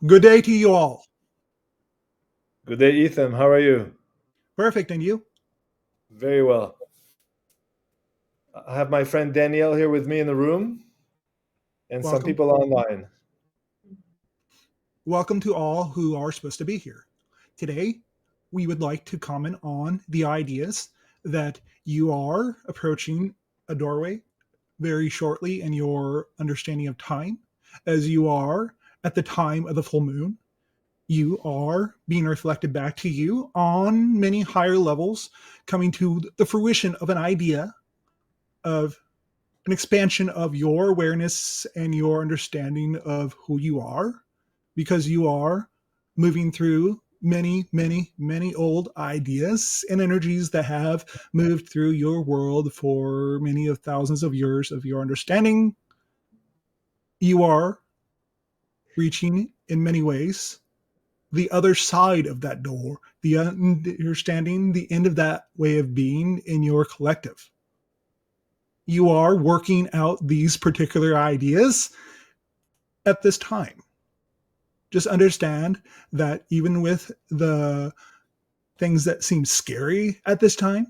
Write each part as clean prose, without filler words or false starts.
Good day to you all. Good day, Ethan. How are you? Perfect. And you? Very well. I have my friend Danielle here with me in the room and some Welcome. people online. Welcome to all who are supposed to be here. Today, we would like to comment on the ideas that you are approaching a doorway very shortly in your understanding of time, as you are at the time of the full moon. You are being reflected back to you on many higher levels, coming to the fruition of an idea of an expansion of your awareness and your understanding of who you are because you are moving through many old ideas and energies that have moved through your world for many of thousands of years of your understanding. You are reaching in many ways the other side of that door, the understanding the end of that way of being in your collective. You are working out these particular ideas at this time. Just understand that even with the things that seem scary at this time,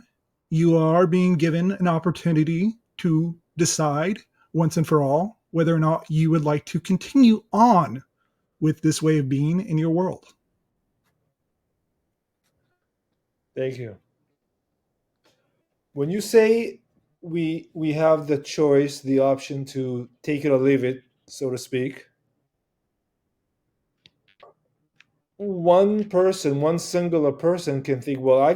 you are being given an opportunity to decide once and for all whether or not you would like to continue on with this way of being in your world. Thank you. When you say we have the choice, the option to take it or leave it, so to speak, one person, one singular person can think, well,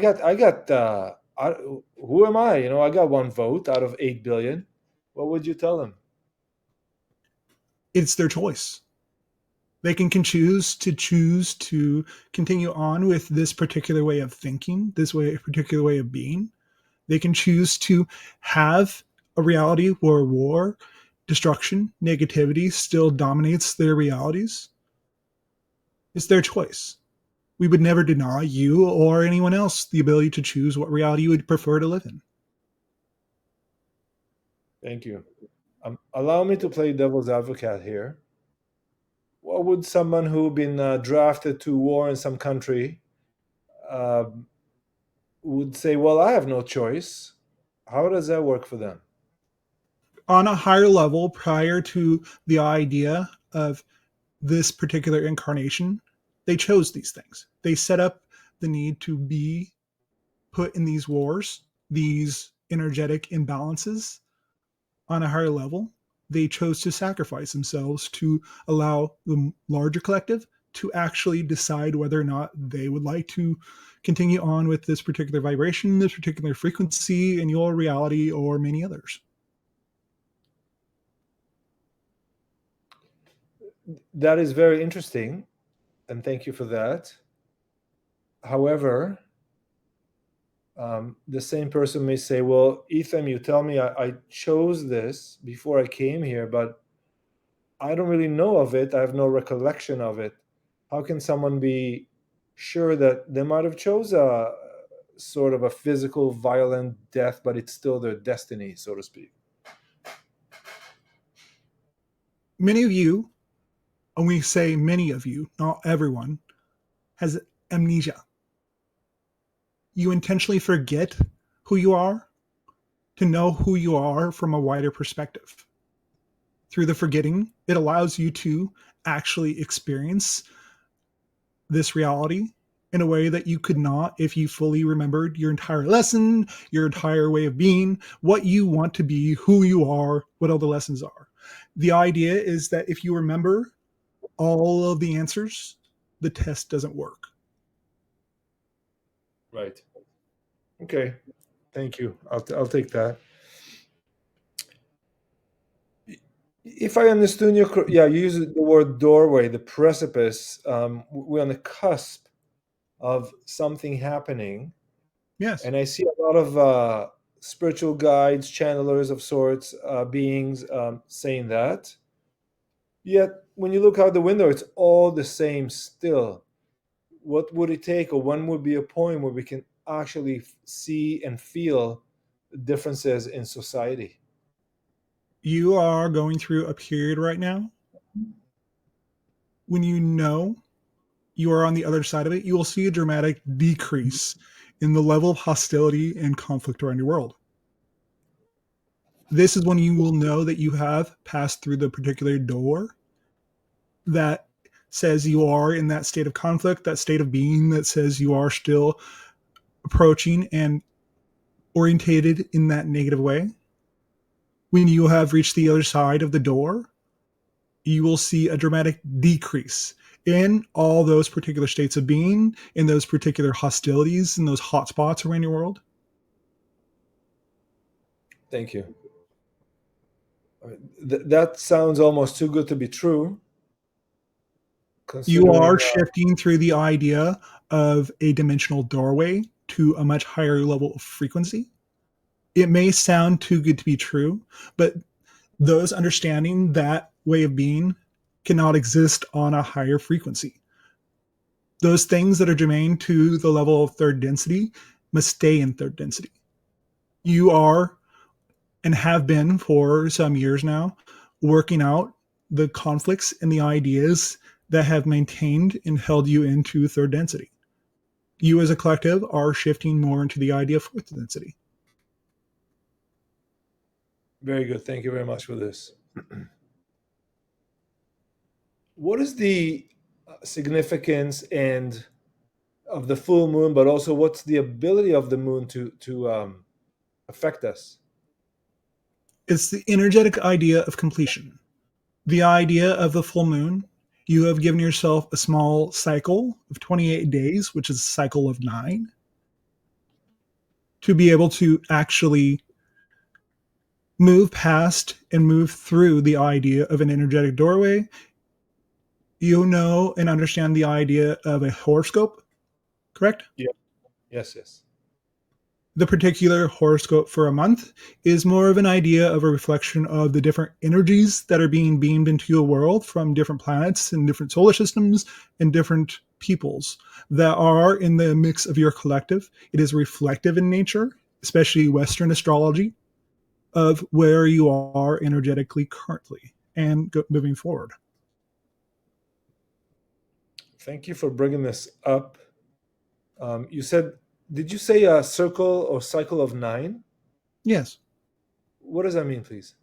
who am I? I got one vote out of 8 billion. What would you tell them? It's their choice. They can choose to continue on with this particular way of thinking, this particular way of being. They can choose to have a reality where war, destruction, negativity still dominates their realities. It's their choice. We would never deny you or anyone else the ability to choose what reality you would prefer to live in. Thank you. Allow me to play devil's advocate here. What would someone who been drafted to war in some country um, would say, well, I have no choice? How does that work for them? On a higher level, prior to the idea of this particular incarnation, they chose these things. They set up the need to be put in these wars, these energetic imbalances on a higher level. They chose to sacrifice themselves to allow the larger collective to actually decide whether or not they would like to continue on with this particular vibration, this particular frequency in your reality, or many others. That is very interesting, and thank you for that. However, the same person may say, well, Ethan, you tell me I chose this before I came here, but I don't really know of it. I have no recollection of it. How can someone be sure that they might have chose a sort of a physical, violent death, but it's still their destiny, so to speak? Many of you, and we say many of you, not everyone, has amnesia. You intentionally forget who you are to know who you are from a wider perspective. Through the forgetting, it allows you to actually experience this reality in a way that you could not if you fully remembered your entire lesson, your entire way of being, what you want to be, who you are, what all the lessons are. The idea is that if you remember all of the answers, the test doesn't work. Right. Okay. Thank you. I'll take that. If I understood you, yeah, you use the word doorway, the precipice. We're on the cusp of something happening, Yes. and I see a lot of spiritual guides, channelers of sorts, beings saying that. Yet, when you look out the window, it's all the same still. What would it take, or when would be a point where we can actually see and feel differences in society? You are going through a period right now when you know you are on the other side of it, you will see a dramatic decrease in the level of hostility and conflict around your world. This is when you will know that you have passed through the particular door that says you are in that state of conflict, that state of being that says you are still approaching and orientated in that negative way. When you have reached the other side of the door, you will see a dramatic decrease in all those particular states of being, in those particular hostilities, in those hotspots around your world. Thank you. I mean, that sounds almost too good to be true, You considering. are shifting through the idea of a dimensional doorway to a much higher level of frequency. It may sound too good to be true, but those understanding that way of being cannot exist on a higher frequency. Those things that are germane to the level of third density must stay in third density. You are and have been for some years now working out the conflicts and the ideas that have maintained and held you into third density. You as a collective are shifting more into the idea of fourth density. Very good. Thank you very much for this. What is the significance and of the full moon, but also what's the ability of the moon to affect us? It's the energetic idea of completion. The idea of the full moon, you have given yourself a small cycle of 28 days, which is a cycle of 9, to be able to actually move past and move through the idea of an energetic doorway. You know and understand the idea of a horoscope, correct? Yeah. Yes. Yes. The particular horoscope for a month is more of an idea of a reflection of the different energies that are being beamed into your world from different planets and different solar systems and different peoples that are in the mix of your collective. It is reflective in nature, especially Western astrology, of where you are energetically currently and moving forward. Thank you for bringing this up. You said, did you say a circle or cycle of 9? Yes. What does that mean, please?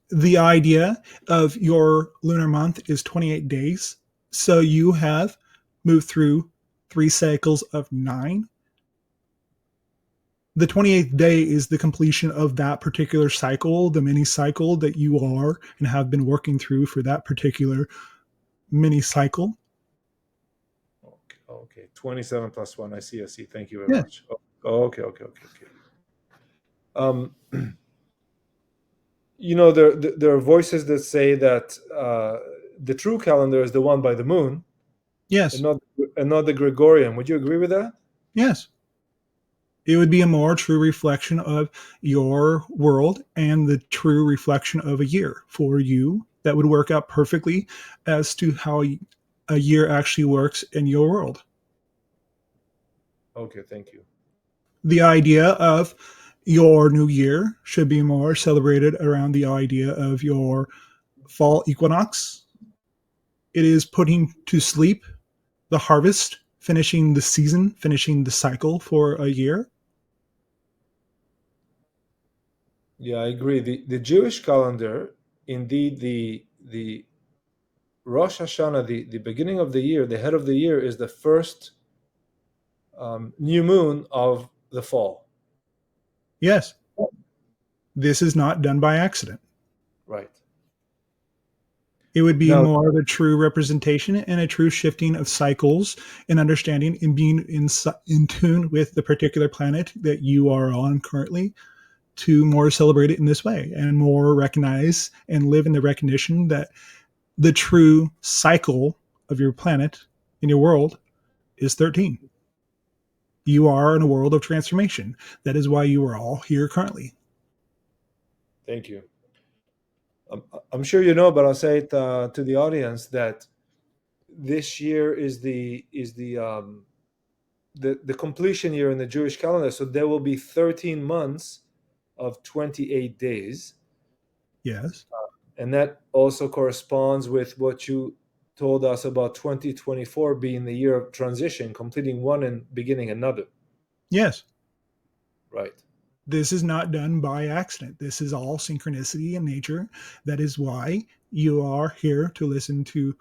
The idea of your lunar month is 28 days. So you have moved through 3 cycles of 9. The 28th day is the completion of that particular cycle, the mini cycle that you are and have been working through for that particular mini cycle. Okay. Okay. 27 plus 1. I see. I see. Thank you very Yeah. much. Oh, okay. Okay. Okay. Okay. Um, there are voices that say that the true calendar is the one by the moon and Yes. not the Gregorian. Would you agree with that? Yes. It would be a more true reflection of your world and the true reflection of a year for you that would work out perfectly as to how a year actually works in your world. Okay, thank you. The idea of your new year should be more celebrated around the idea of your fall equinox. It is putting to sleep the harvest, finishing the season, finishing the cycle for a year. Yeah, I agree. The Jewish calendar, indeed, the Rosh Hashanah, the beginning of the year, the head of the year, is the first new moon of the fall. Yes, this is not done by accident. Right. It would be Now, more of a true representation and a true shifting of cycles and understanding and being in tune with the particular planet that you are on currently to more celebrate it in this way and more recognize and live in the recognition that the true cycle of your planet in your world is 13. You are in a world of transformation. That is why you are all here currently. thank you. I'm sure you know, but I'll say it to the audience that this year is the completion year in the Jewish calendar. So there will be 13 months of 28 days. Yes. And that also corresponds with what you told us about 2024 being the year of transition, completing one and beginning another. Yes, Right. this is not done by accident. This is all synchronicity in nature. That is why you are here to listen to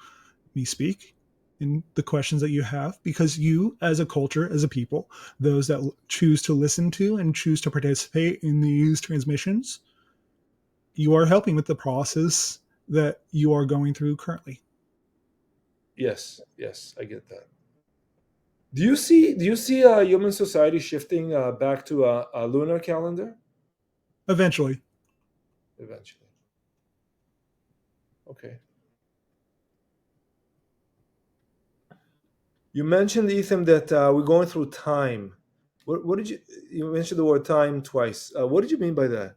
me speak and the questions that you have, because you, as a culture, as a people, those that choose to listen to and choose to participate in these transmissions, you are helping with the process that you are going through currently. Yes, yes, I get that. Do you see human society shifting back to a lunar calendar Eventually, eventually? Okay. You mentioned, Ethan, that we're going through time. What did you mentioned the word time twice? What did you mean by that?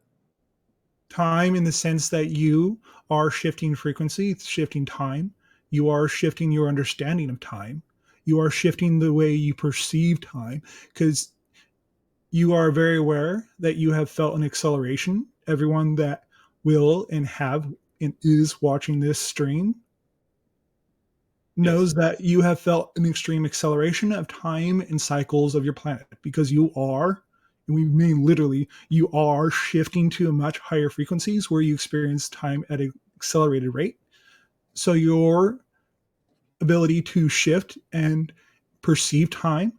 time in the sense that you are shifting frequency, shifting time, you are shifting your understanding of time, you are shifting the way you perceive time, because you are very aware that you have felt an acceleration. Everyone that will and have and is watching this stream Yes. knows that you have felt an extreme acceleration of time and cycles of your planet, because you are, and we mean literally, you are shifting to a much higher frequencies where you experience time at an accelerated rate. So your ability to shift and perceive time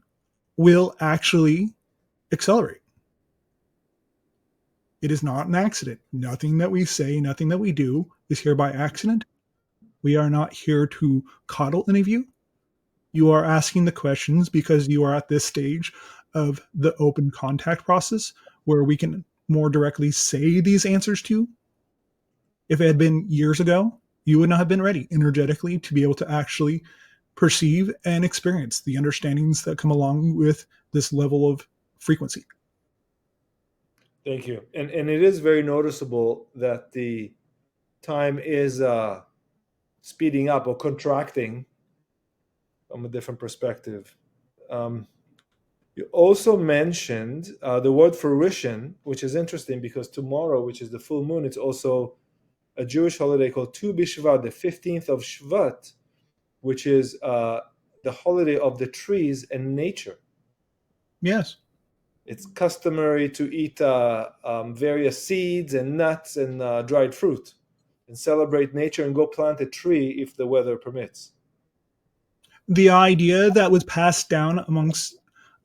will actually accelerate. It is not an accident. Nothing that we say, nothing that we do is here by accident. We are not here to coddle any of you. You are asking the questions because you are at this stage of the open contact process where we can more directly say these answers to you. If it had been years ago, you would not have been ready energetically to be able to actually perceive and experience the understandings that come along with this level of frequency. Thank you. And it is very noticeable that the time is speeding up or contracting from a different perspective. Um, you also mentioned the word fruition, which is interesting because tomorrow, which is the full moon, it's also a Jewish holiday called Tu B'Shvat, the 15th of Shvat, which is the holiday of the trees and nature. Yes. It's customary to eat various seeds and nuts and dried fruit and celebrate nature and go plant a tree if the weather permits. The idea that was passed down amongst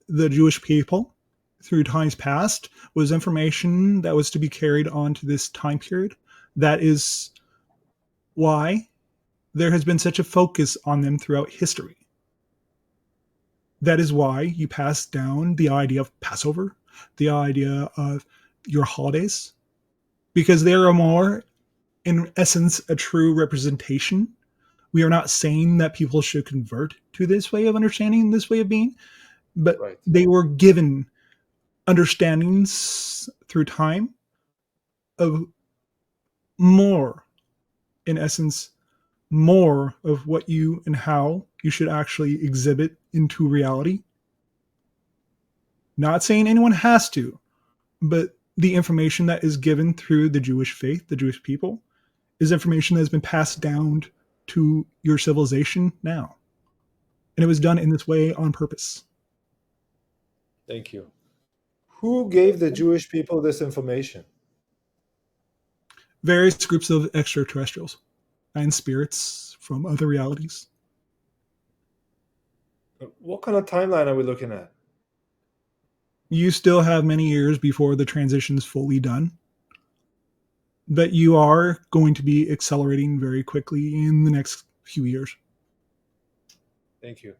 the Jewish people through times past was information that was to be carried on to this time period. That is why there has been such a focus on them throughout history. That is why you pass down the idea of Passover, the idea of your holidays, because they are more, in essence, a true representation. We are not saying that people should convert to this way of understanding, this way of being, but Right. they were given understandings through time of more, in essence, more of what you and how you should actually exhibit into reality. Not saying anyone has to, but the information that is given through the Jewish faith, the Jewish people, is information that has been passed down to your civilization now. And it was done in this way on purpose. Thank you. Who gave the Jewish people this information? Various groups of extraterrestrials and spirits from other realities. What kind of timeline are we looking at? You still have many years before the transition is fully done, but you are going to be accelerating very quickly in the next few years. Thank you.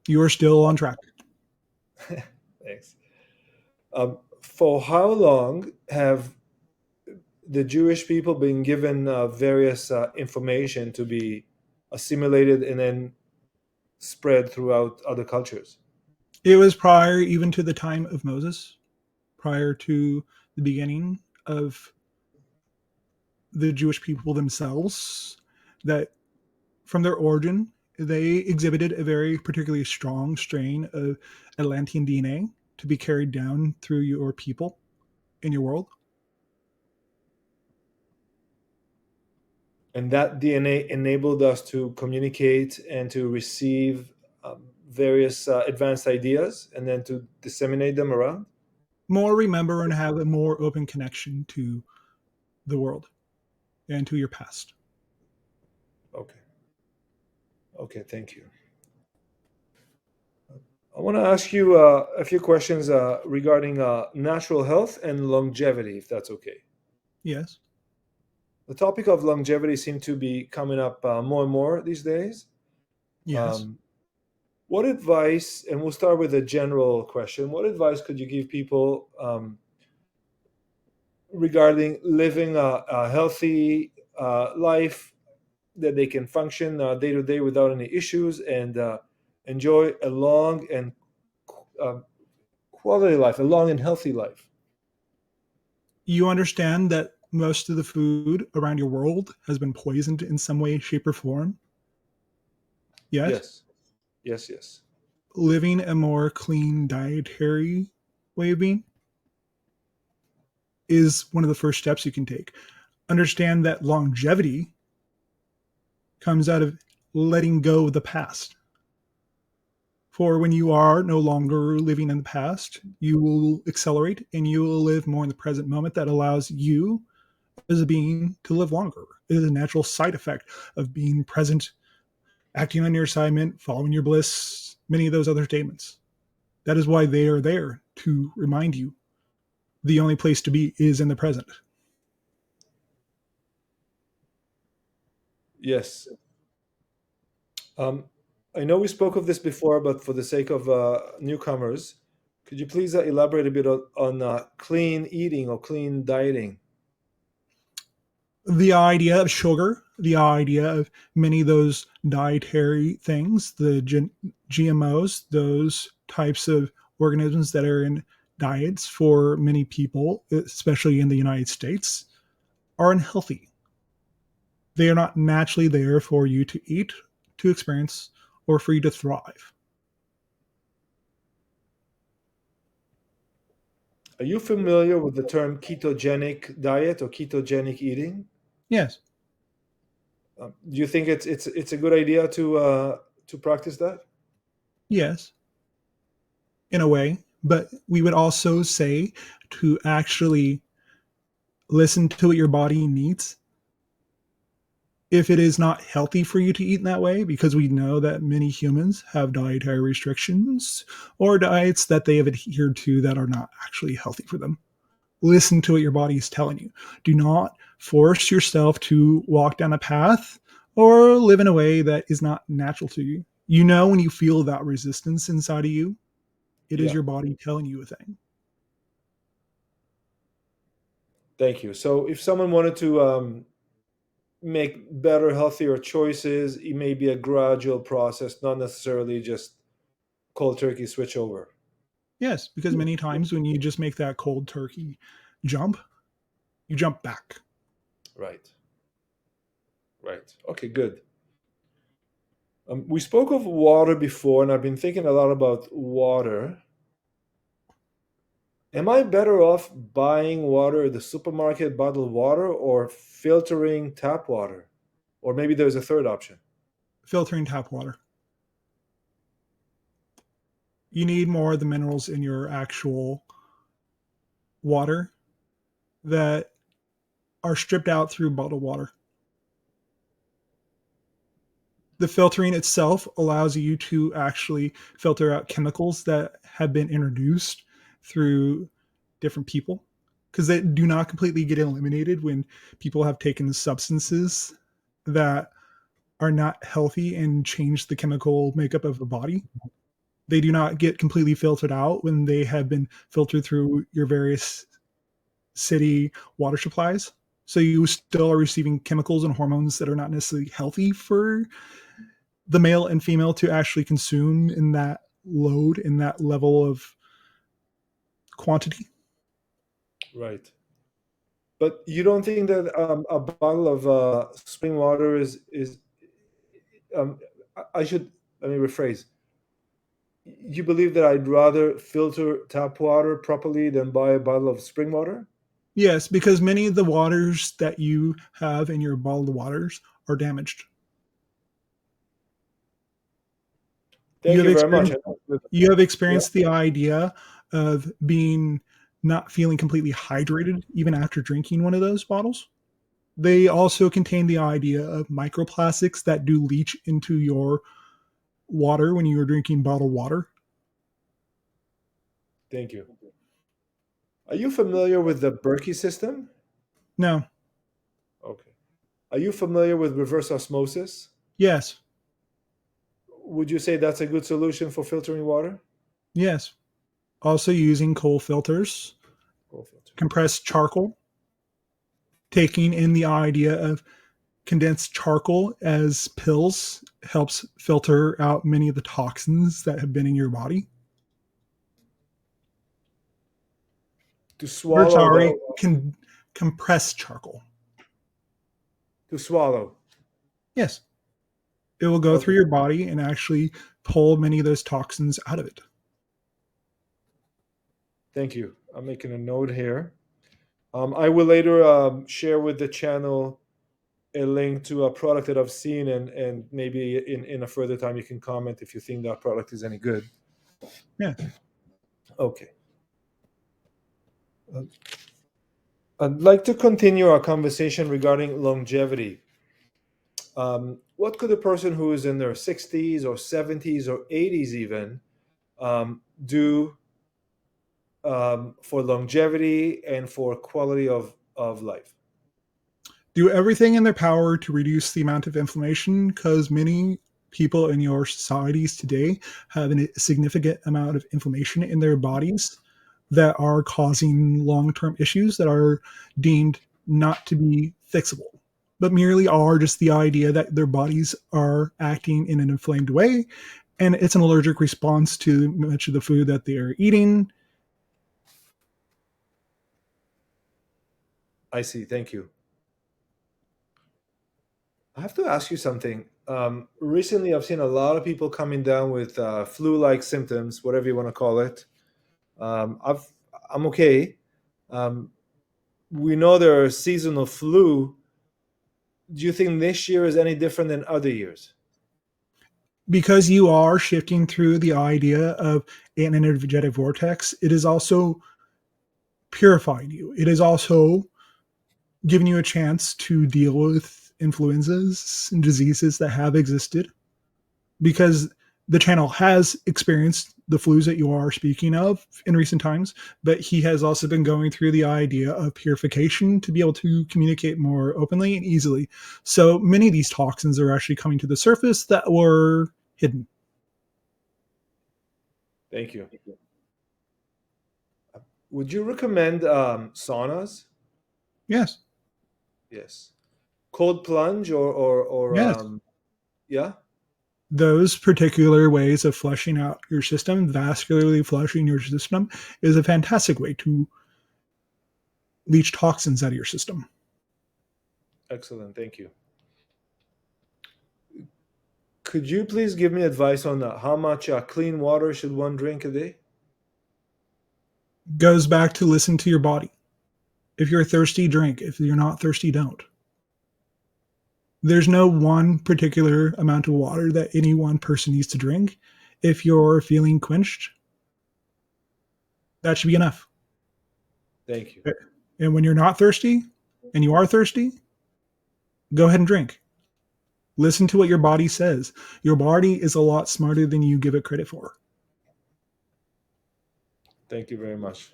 You are still on track. Thanks. For how long have the Jewish people been given various information to be assimilated and then spread throughout other cultures? It was prior even to the time of Moses, prior to the beginning of the Jewish people themselves, that from their origin, they exhibited a very particularly strong strain of Atlantean DNA to be carried down through your people in your world. And that DNA enabled us to communicate and to receive various advanced ideas and then to disseminate them around. More remember and have a more open connection to the world and to your past. Okay. Okay. Thank you. I want to ask you a few questions regarding natural health and longevity, if that's okay. Yes. The topic of longevity seems to be coming up more and more these days. Yes. Um, what advice, and we'll start with a general question, what advice could you give people regarding living a healthy life that they can function day to day without any issues and enjoy a long and uh, quality life, a long and healthy life? You understand that most of the food around your world has been poisoned in some way, shape, or form. Yes. Yes, yes, yes, Living a more clean dietary way of being is one of the first steps you can take. Understand that longevity comes out of letting go of the past. For when you are no longer living in the past, you will accelerate and you will live more in the present moment that allows you as a being to live longer. It is a natural side effect of being present, acting on your assignment, following your bliss, many of those other statements. That is why they are there to remind you the only place to be is in the present. yes. Um, I know we spoke of this before, but for the sake of newcomers, could you please elaborate a bit on clean eating or clean dieting? The idea of sugar, the idea of many of those dietary things, the GMOs, those types of organisms that are in diets for many people, especially in the United States, are unhealthy. They are not naturally there for you to eat, to experience, or for you to thrive. Are you familiar with the term ketogenic diet or ketogenic eating? Yes, Do you think it's a good idea to practice that? yes, in a way, but we would also say to actually listen to what your body needs. If it is not healthy for you to eat in that way, because we know that many humans have dietary restrictions or diets that they have adhered to that are not actually healthy for them. Listen to what your body is telling you. Do not force yourself to walk down a path or live in a way that is not natural to you. You know, when you feel that resistance inside of you, it is Yeah, your body telling you a thing. thank you. So if someone wanted to make better, healthier choices, it may be a gradual process, not necessarily just cold turkey switch over. Yes, because many times when you just make that cold turkey jump, you jump back. Right, right. Okay, good. We spoke of water before, and I've been thinking a lot about water. Am I better off buying water at the supermarket, bottled water, or filtering tap water? Or maybe there's a third option. Filtering tap water. You need more of the minerals in your actual water that are stripped out through bottled water. The filtering itself allows you to actually filter out chemicals that have been introduced through different people because they do not completely get eliminated when people have taken substances that are not healthy and change the chemical makeup of the body. They do not get completely filtered out when they have been filtered through your various city water supplies. So you still are receiving chemicals and hormones that are not necessarily healthy for the male and female to actually consume in that load, in that level of quantity. Right. But you don't think that a bottle of spring water is um, I should let me rephrase. You believe that I'd rather filter tap water properly than buy a bottle of spring water? Yes, because many of the waters that you have in your bottled waters are damaged. You Thank have you very much. experienced you have Yeah. experienced the idea of being not feeling completely hydrated even after drinking one of those bottles. They also contain the idea of microplastics that do leach into your water when you are drinking bottled water. Thank you. Are you familiar with the Berkey system? No. Okay. Are you familiar with reverse osmosis? Yes. Would you say that's a good solution for filtering water? Yes. Also using coal filters, Cool filter. compressed charcoal, taking in the idea of condensed charcoal as pills helps filter out many of the toxins that have been in your body. To Or swallow sorry, the compressed charcoal. to swallow. Yes, it will go Okay. through your body and actually pull many of those toxins out of it. Thank you. I'm making a note here. I will later share with the channel a link to a product that I've seen, and maybe in a further time you can comment if you think that product is any good. Yeah. Okay. Uh, I'd like to continue our conversation regarding longevity. What could a person who is in their 60s or 70s or 80s even do for longevity and for quality of life? Do everything in their power to reduce the amount of inflammation because many people in your societies today have a significant amount of inflammation in their bodies that are causing long-term issues that are deemed not to be fixable, but merely are just the idea that their bodies are acting in an inflamed way, and it's an allergic response to much of the food that they're eating. I see. Thank you. I have to ask you something. Recently, I've seen a lot of people coming down with flu-like symptoms, whatever you want to call it. I've I'm okay. Um, we know there are seasonal flu. Do you think this year is any different than other years? Because you are shifting through the idea of an energetic vortex, it is also purifying you. It is also giving you a chance to deal with influenzas and diseases that have existed because the channel has experienced the flus that you are speaking of in recent times, but he has also been going through the idea of purification to be able to communicate more openly and easily. So many of these toxins are actually coming to the surface that were hidden. Thank you. Would you recommend saunas? Yes. Yes. Cold plunge or Yes. yeah. Those particular ways of flushing out your system, vascularly flushing your system, is a fantastic way to leach toxins out of your system. Excellent. Thank you. Could you please give me advice on how much clean water should one drink a day? Goes back to listen to your body. If you're thirsty, drink. If you're not thirsty, don't. There's no one particular amount of water that any one person needs to drink. If you're feeling quenched, that should be enough. Thank you. And when you're not thirsty and you are thirsty, go ahead and drink. Listen to what your body says. Your body is a lot smarter than you give it credit for. Thank you very much.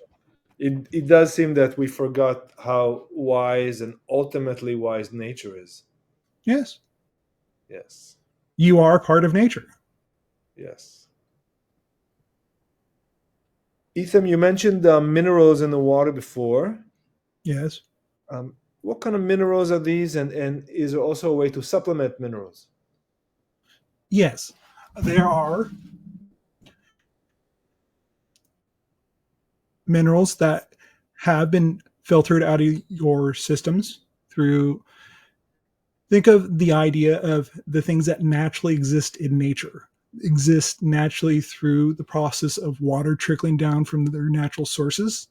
It does seem that we forgot how wise and ultimately wise nature is. Yes. Yes. You are part of nature. Yes. Ethan, you mentioned minerals in the water before. Yes. What kind of minerals are these, and is there also a way to supplement minerals? Yes. There are minerals that have been filtered out of your systems through, think of the idea of the things that naturally exist in nature, exist naturally through the process of water trickling down from their natural sources.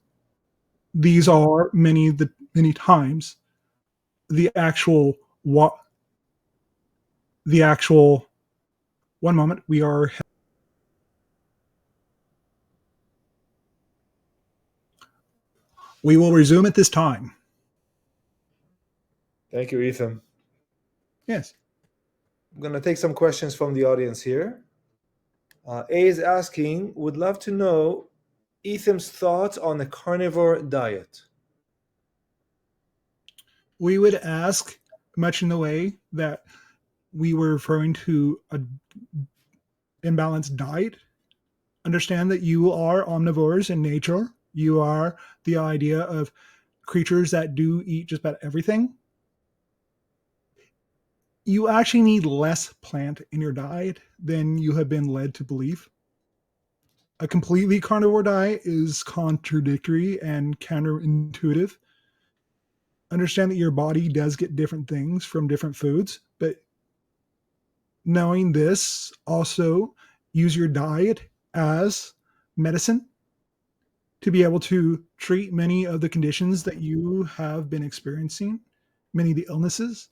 These are many times the actual what the actual one moment we will resume at this time. Thank you, Ethan. Yes. I'm going to take some questions from the audience here. A is asking, would love to know Ethan's thoughts on a carnivore diet. We would ask, much in the way that we were referring to a imbalanced diet, understand that you are omnivores in nature. You are the idea of creatures that do eat just about everything. You actually need less plant in your diet than you have been led to believe. A completely carnivore diet is contradictory and counterintuitive. Understand that your body does get different things from different foods, but knowing this, also use your diet as medicine to be able to treat many of the conditions that you have been experiencing, many of the illnesses.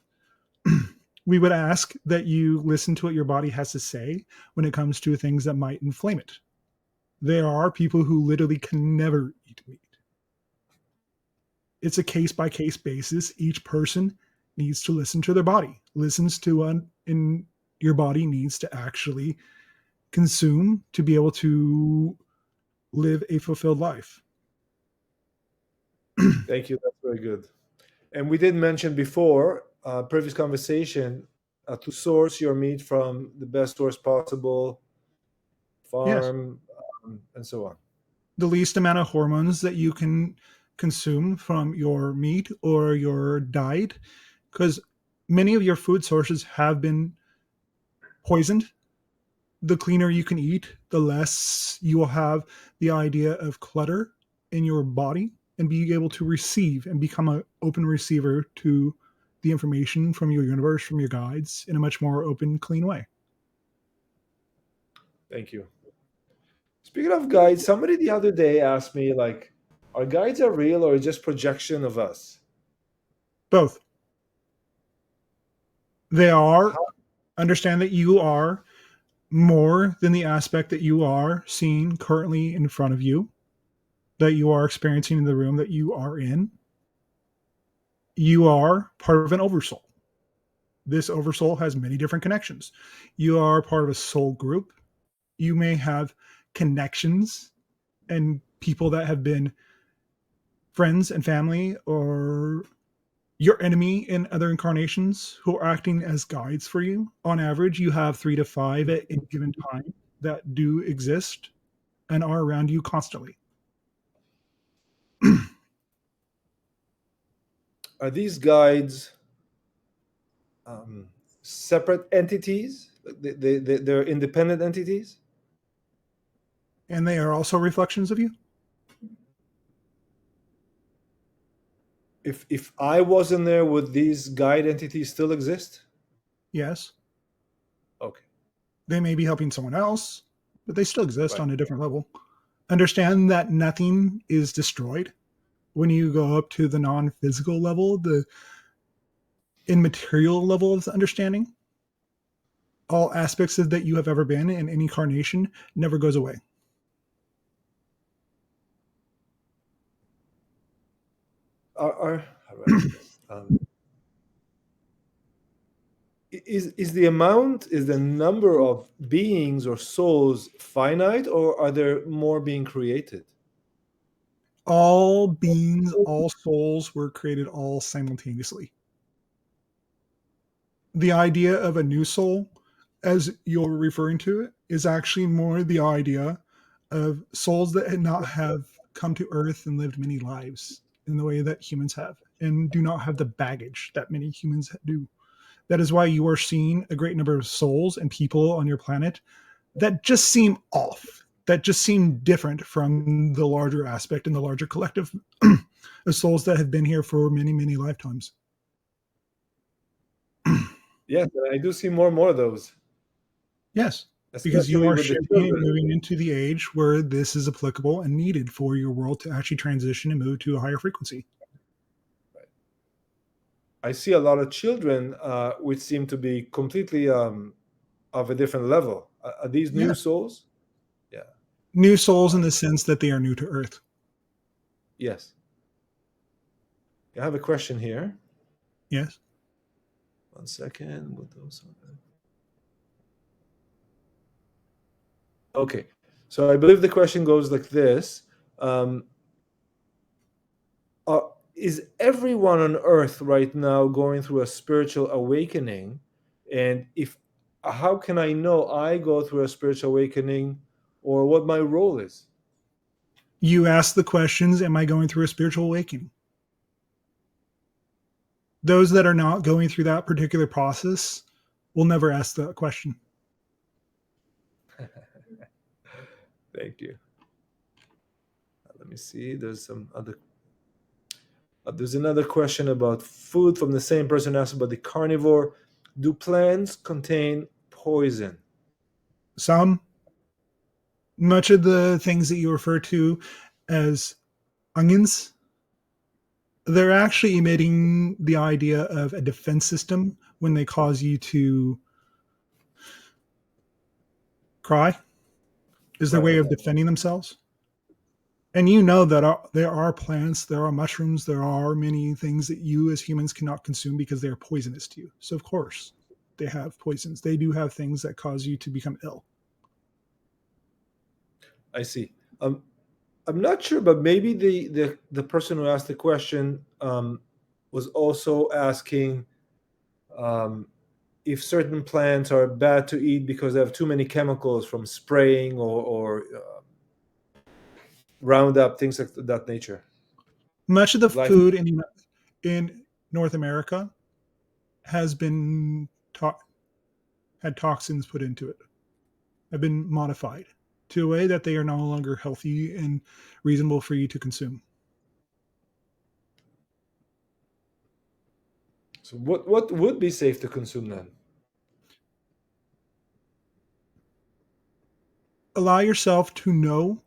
We would ask that you listen to what your body has to say when it comes to things that might inflame it. There are people who literally can never eat meat. It's a case by case basis. Each person needs to listen to their body, listens to one, and your body needs to actually consume to be able to live a fulfilled life. Thank you. That's very good. And we did mention before, previous conversation, to source your meat from the best source possible, Yes. farm, and so on. The least amount of hormones that you can consume from your meat or your diet, because many of your food sources have been poisoned. The cleaner you can eat, the less you will have the idea of clutter in your body and be able to receive and become an open receiver to the information from your universe, from your guides in a much more open, clean way. Thank you. Speaking of guides, somebody the other day asked me, like, are guides are real or just projection of us? Both. They are, How, understand that you are more than the aspect that you are seeing currently in front of you, that you are experiencing in the room that you are in. You are part of an oversoul. This oversoul has many different connections. You are part of a soul group. You may have connections and people that have been friends and family or your enemy in other incarnations who are acting as guides for you. On average, you have 3 to 5 at any given time that do exist and are around you constantly. are these guides separate entities? They're independent entities? And they are also reflections of you. If I wasn't there, would these guide entities still exist? Yes, Okay, they may be helping someone else, but they still exist right. on a different level. Understand that nothing is destroyed when you go up to the non-physical level, the immaterial level of the understanding. All aspects of that you have ever been in any incarnation never goes away. How do I put this? Is the amount, is the number of beings or souls finite, or are there more being created? All beings, all souls were created all simultaneously. The idea of a new soul, as you're referring to it, is actually more the idea of souls that had not have come to Earth and lived many lives in the way that humans have, and do not have the baggage that many humans do. That is why you are seeing a great number of souls and people on your planet that just seem off, that just seem different from the larger aspect and the larger collective of souls that have been here for many, many lifetimes. Yes, I do see more and more of those. Yes. because you especially are with the shifting and children. moving into the age where this is applicable and needed for your world to actually transition and move to a higher frequency. I see a lot of children which seem to be completely of a different level. Are these new Yeah. souls? Yeah. New souls in the sense that they are new to Earth. Yes. I have a question here. Yes. One second. What those Okay. So I believe the question goes like this. Um, uh, is everyone on earth right now going through a spiritual awakening? And if how can I know I go through a spiritual awakening or what my role is? You ask the questions, am I going through a spiritual awakening? Those that are not going through that particular process will never ask that question. Thank you. Let me see. There's another question about food from the same person asked about the carnivore. Do plants contain poison? Some, much of the things that you refer to as onions, they're actually emitting the idea of a defense system when they cause you to cry, is their way Right. of defending themselves. And you know that there are plants, there are mushrooms, there are many things that you as humans cannot consume because they are poisonous to you. So, of course, they have poisons. They do have things that cause you to become ill. I see. I'm not sure, but maybe the person who asked the question was also asking um, if certain plants are bad to eat because they have too many chemicals from spraying or Roundup, things like that nature. Much of the Life. food in North America has been had toxins put into it, have been modified to a way that they are no longer healthy and reasonable for you to consume. So what would be safe to consume then? Allow yourself to know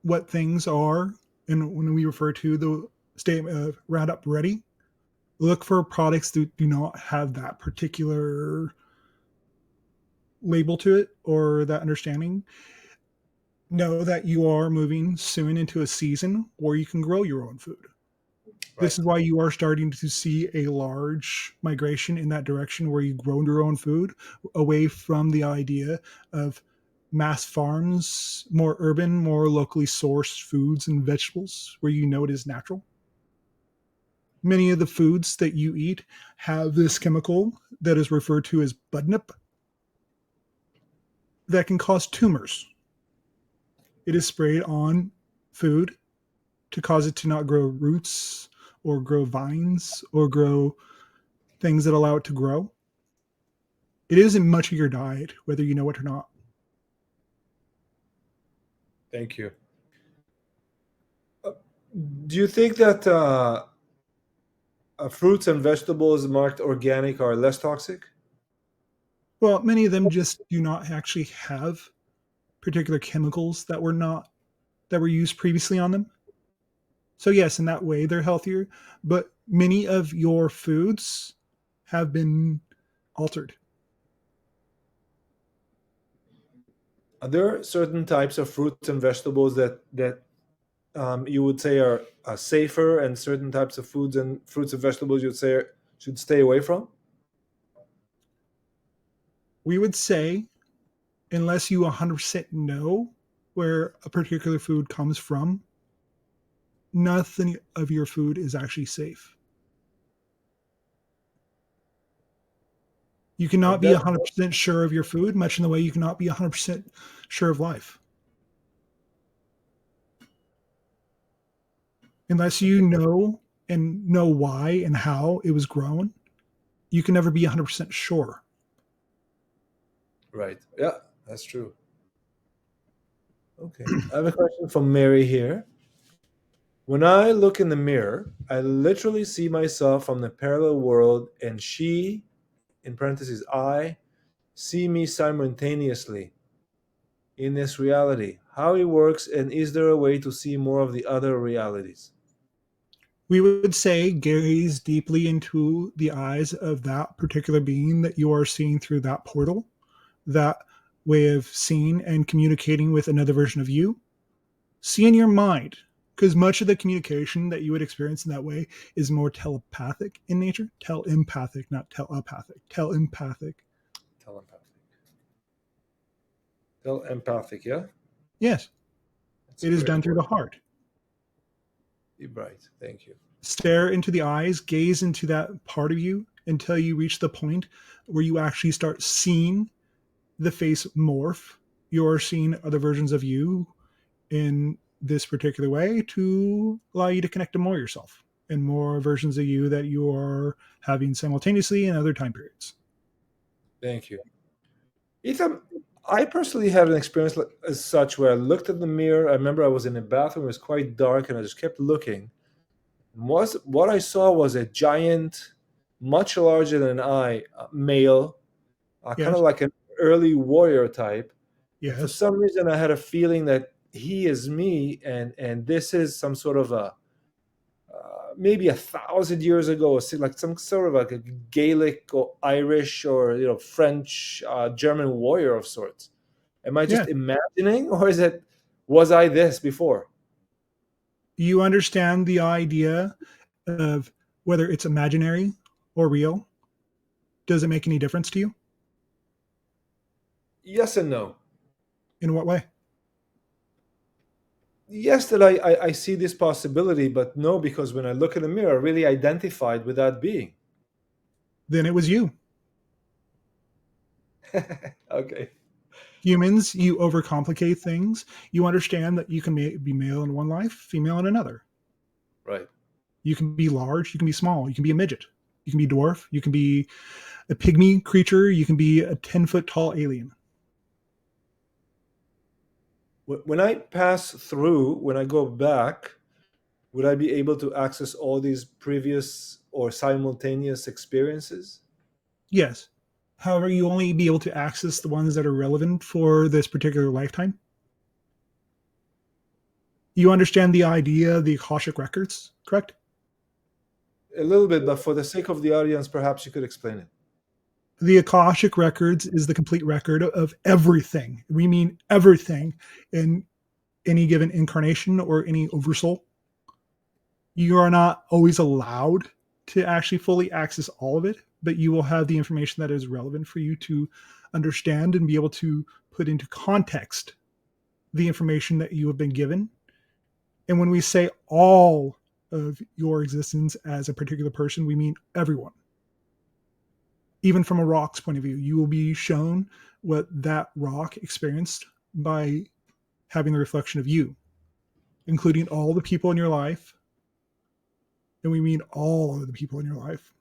what things are, and when we refer to the statement of Roundup Ready, look for products that do not have that particular label to it or that understanding. Know that you are moving soon into a season where you can grow your own food. This Right. is why you are starting to see a large migration in that direction where you grow your own food away from the idea of mass farms, more urban, more locally sourced foods and vegetables where you know it is natural. Many of the foods that you eat have this chemical that is referred to as budnip that can cause tumors. It is sprayed on food to cause it to not grow roots or grow vines or grow things that allow it to grow. It isn't much of your diet, whether you know it or not. Thank you. Uh, do you think that fruits and vegetables marked organic are less toxic? Well, many of them just do not actually have particular chemicals that were used previously on them. So yes, in that way they're healthier, but many of your foods have been altered. Are there certain types of fruits and vegetables that you would say are safer, and certain types of foods and fruits and vegetables you'd say should stay away from? We would say unless you 100% know where a particular food comes from, nothing of your food is actually safe. You cannot be That 100% sure of your food, much in the way you cannot be 100% sure of life. Unless you know why and how it was grown, you can never be 100% sure. right. Yeah, that's true. Okay. I have a question from Mary here. When I look in the mirror, I literally see myself from the parallel world, and she, in parentheses, I, see me simultaneously. in this reality, how it works, and is there a way to see more of the other realities? We would say gaze deeply into the eyes of that particular being that you are seeing through that portal, that way of seeing and communicating with another version of you. See in your mind, because much of the communication that you would experience in that way is more telepathic in nature. Telepathic, not telepathic. Telepathic. Telepathic. Empathic, yeah? Yes, That's a it is great done through word. the heart. You're right. Thank you. Stare into the eyes, gaze into that part of you until you reach the point where you actually start seeing the face morph. You're seeing other versions of you in this particular way to allow you to connect to more yourself and more versions of you that you are having simultaneously in other time periods. Thank you. Ethan, I personally had an experience as such where I looked in the mirror. I remember I was in a bathroom, it was quite dark, and I just kept looking. What I saw was a giant, much larger than I, male, kind of Yes, like an early warrior type. And for yes, some reason, I had a feeling that he is me, and this is some sort of a maybe 1,000 years ago, like some sort of like a Gaelic or Irish or French, German warrior of sorts. Am I just yes. imagining, or is it was I this before? You understand the idea of whether it's imaginary or real. Does it make any difference to you? Yes and no. In what way? Yes, that I see this possibility, but no, because when I look in the mirror, I really identified with that being. Then it was you. Okay, Humans, you overcomplicate things. You understand that you can be male in one life, female in another. right. You can be large, you can be small, you can be a midget, you can be dwarf, you can be a pygmy creature, you can be a 10-foot tall alien. When I pass through, when I go back, would I be able to access all these previous or simultaneous experiences? Yes. However, you only be able to access the ones that are relevant for this particular lifetime. You understand the idea of the Akashic records, correct? A little bit, but for the sake of the audience, perhaps you could explain it. The Akashic records is the complete record of everything. We mean everything in any given incarnation or any oversoul. You are not always allowed to actually fully access all of it, but you will have the information that is relevant for you to understand and be able to put into context the information that you have been given. And when we say all of your existence as a particular person, we mean everyone. Even from a rock's point of view, you will be shown what that rock experienced by having the reflection of you, including all the people in your life. And we mean all of the people in your life.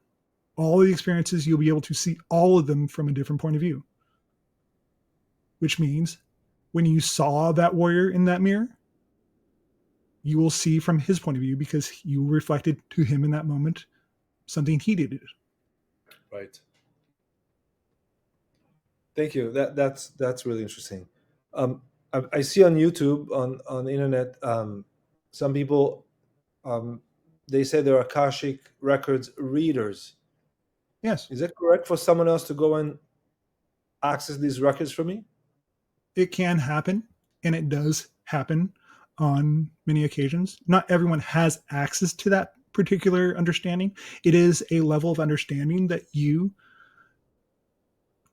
All of the experiences, you'll be able to see all of them from a different point of view. Which means when you saw that warrior in that mirror, you will see from his point of view because you reflected to him in that moment something he did. Right. Thank you. That's really interesting. I see on YouTube, on the internet, some people, um, they say they're Akashic records readers. Yes, Is it correct for someone else to go and access these records for me? it can happen, and it does happen on many occasions. Not everyone has access to that particular understanding. It is a level of understanding that you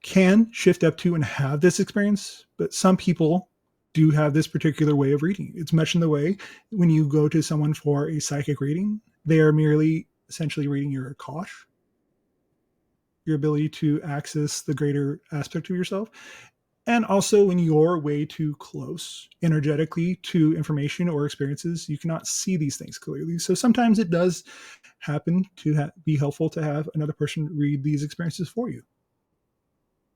can shift up to and have this experience, but some people do have this particular way of reading. It's much in the way when you go to someone for a psychic reading, they are merely essentially reading your Akash, your ability to access the greater aspect of yourself. And also, when you're way too close energetically to information or experiences, you cannot see these things clearly. So sometimes it does happen to be helpful to have another person read these experiences for you.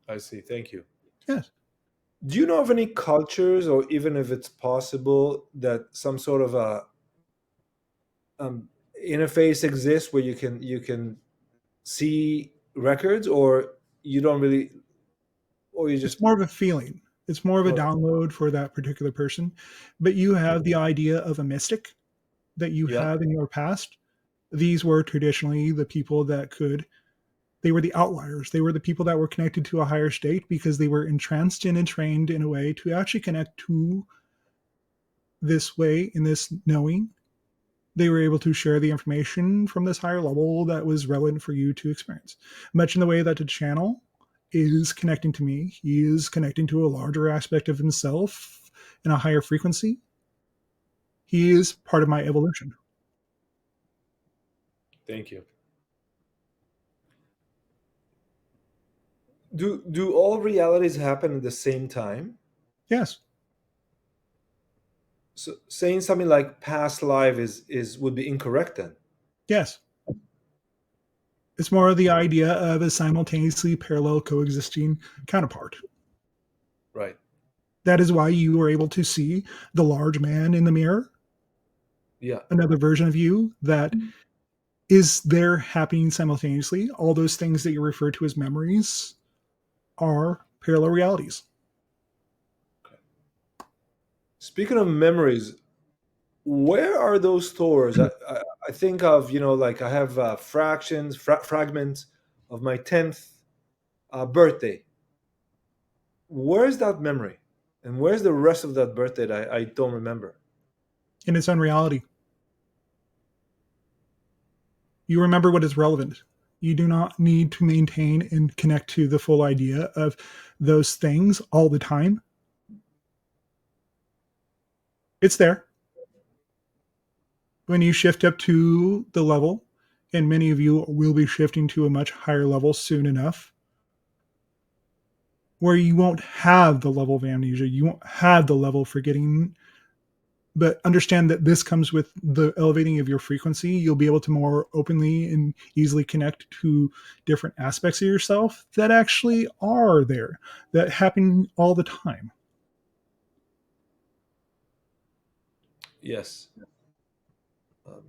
I see. Thank you. Yes. Do you know of any cultures, or even if it's possible, that some sort of a interface exists where you can see records, or you don't really, or you It's just more of a feeling. It's more of a Correct. download for that particular person. But you have the idea of a mystic that you Yeah. have in your past. These were traditionally the people that could, they were the outliers. They were the people that were connected to a higher state because they were entranced and entrained in a way to actually connect to this way, in this knowing. They were able to share the information from this higher level that was relevant for you to experience. Much in the way that the channel is connecting to me, he is connecting to a larger aspect of himself in a higher frequency. He is part of my evolution. Thank you. Do all realities happen at the same time? Yes, So saying something like past life is would be incorrect then. yes. It's more of the idea of a simultaneously parallel coexisting counterpart. Right. That is why you were able to see the large man in the mirror, Yeah. another version of you that is there happening simultaneously. All those things that you refer to as memories are parallel realities. Speaking of memories, where are those stores? I think of, like I have fragments of my 10th birthday. Where's that memory? And where's the rest of that birthday that I don't remember? In its own reality. You remember what is relevant. You do not need to maintain and connect to the full idea of those things all the time. It's there. When you shift up to the level, and many of you will be shifting to a much higher level soon enough, where you won't have the level of amnesia, you won't have the level of forgetting, but understand that this comes with the elevating of your frequency. You'll be able to more openly and easily connect to different aspects of yourself that actually are there, that happen all the time. Yes. Um,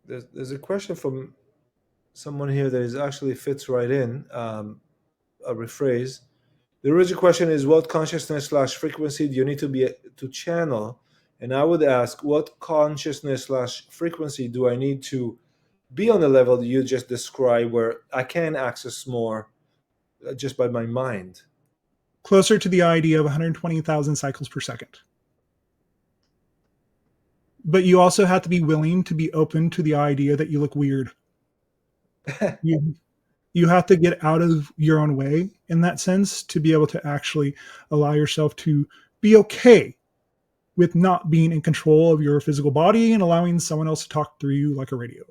there's a question from someone here that is actually fits right in. A rephrase. The original question is, what consciousness slash frequency do you need to be to channel? And I would ask, what consciousness slash frequency do I need to be on the level that you just described, where I can access more just by my mind? Closer to the idea of 120,000 cycles per second. But you also have to be willing to be open to the idea that you look weird. You, you have to get out of your own way in that sense to be able to actually allow yourself to be okay with not being in control of your physical body and allowing someone else to talk through you like a radio.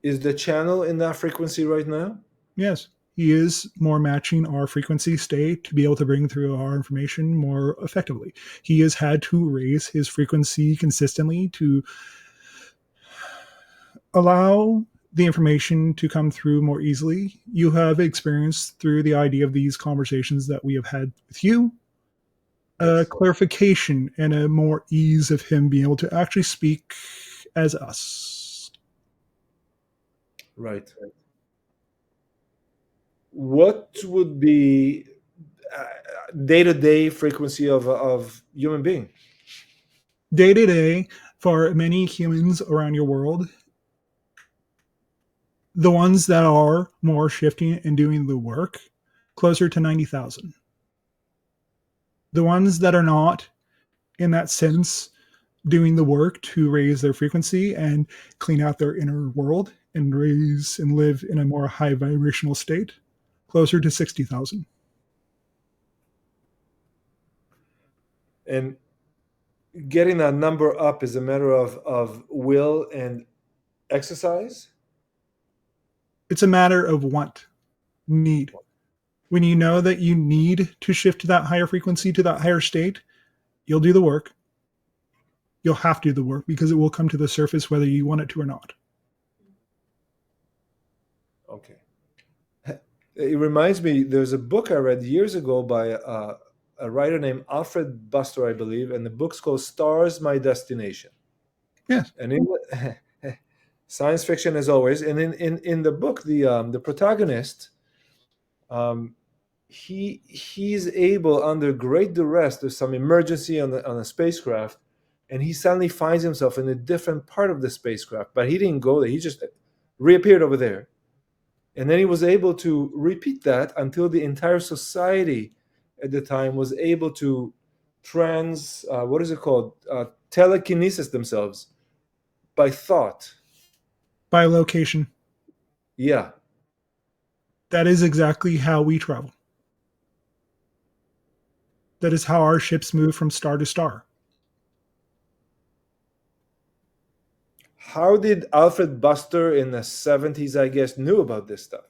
Is the channel in that frequency right now? Yes, he is more matching our frequency state to be able to bring through our information more effectively. He has had to raise his frequency consistently to allow the information to come through more easily. You have experienced through the idea of these conversations that we have had with you a Yes. clarification and a more ease of him being able to actually speak as us. Right. What would be day to day frequency of human being? Day to day, for many humans around your world, the ones that are more shifting and doing the work, closer to 90,000. The ones that are not, in that sense, doing the work to raise their frequency and clean out their inner world and raise and live in a more high vibrational state, closer to 60,000. And getting that number up is a matter of will and exercise. It's a matter of want, need. When you know that you need to shift to that higher frequency, to that higher state, you'll do the work. You'll have to do the work because it will come to the surface whether you want it to or not. Okay. It reminds me, there's a book I read years ago by a writer named Alfred Buster, I believe, and the book's called Stars, My Destination. Yes. And in science fiction as always, and in the book, the protagonist, he's able, under great duress, there's some emergency on a spacecraft, and he suddenly finds himself in a different part of the spacecraft, but he didn't go there, he just reappeared over there. And then he was able to repeat that until the entire society at the time was able to what is it called, telekinesis themselves by thought. By location. Yeah. That is exactly how we travel. That is how our ships move from star to star. How did Alfred Buster in the 70s, I guess, knew about this stuff?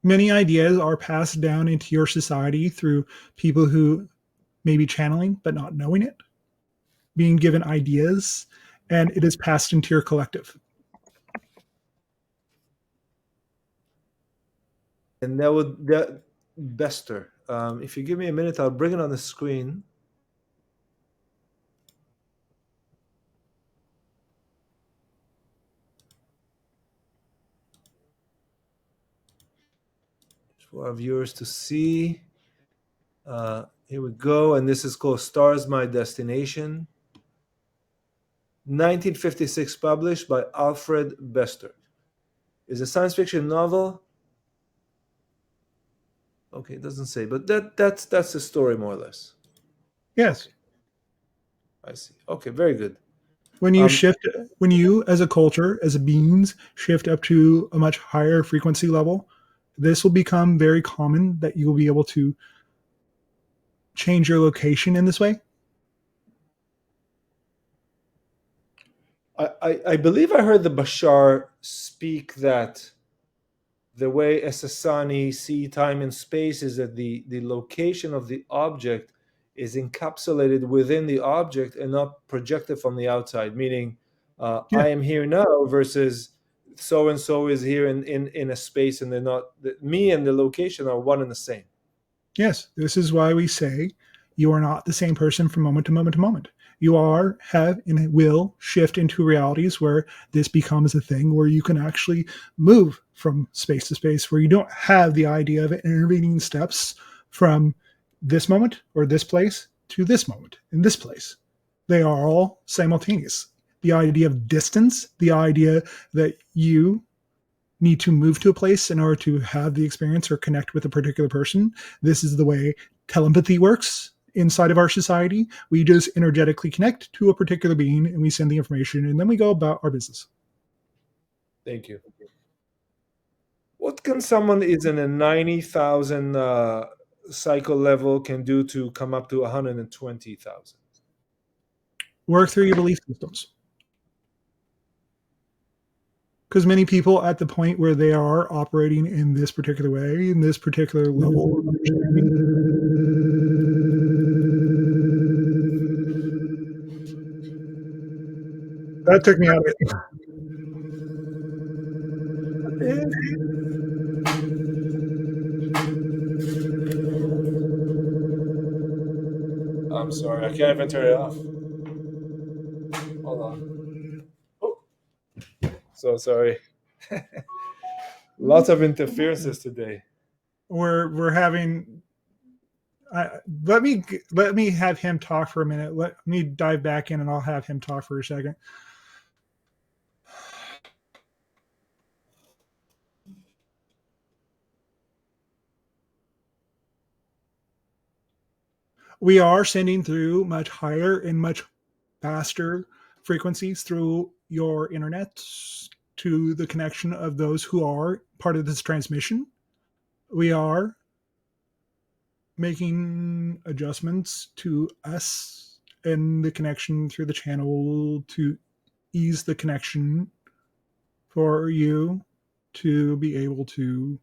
Many ideas are passed down into your society through people who may be channeling but not knowing it, being given ideas, and it is passed into your collective. And that Bester. If you give me a minute, I'll bring it on the screen. For our viewers to see. Here we go, and this is called Stars My Destination. 1956, published by Alfred Bester. Is a science fiction novel. Okay, it doesn't say, but that's the story more or less. Yes. I see. Okay, very good. When you as a culture, as a beings, shift up to a much higher frequency level, this will become very common that you will be able to change your location in this way. I believe I heard the Bashar speak that the way Essassani see time and space is that the location of the object is encapsulated within the object and not projected from the outside, meaning Yeah. I am here now versus so and so is here in a space, and they're not, me and the location are one and the same. Yes. This is why we say you are not the same person from moment to moment to moment. You are, have, and will shift into realities where this becomes a thing where you can actually move from space to space, where you don't have the idea of intervening steps from this moment or this place to this moment in this place. They are all simultaneous. The idea of distance, the idea that you need to move to a place in order to have the experience or connect with a particular person. This is the way telepathy works inside of our society. We just energetically connect to a particular being and we send the information and then we go about our business. Thank you. What can someone is in a 90,000 cycle level can do to come up to 120,000? Work through your belief systems. Because many people at the point where they are operating in this particular way, in this particular level of understanding, that took me out of it. I'm sorry, I can't even turn it off. Hold on. Oh, so sorry. Lots of interferences today. We're having. Let me have him talk for a minute. Let me dive back in, and I'll have him talk for a second. We are sending through much higher and much faster frequencies through your internet to the connection of those who are part of this transmission. We are making adjustments to us and the connection through the channel to ease the connection for you to be able to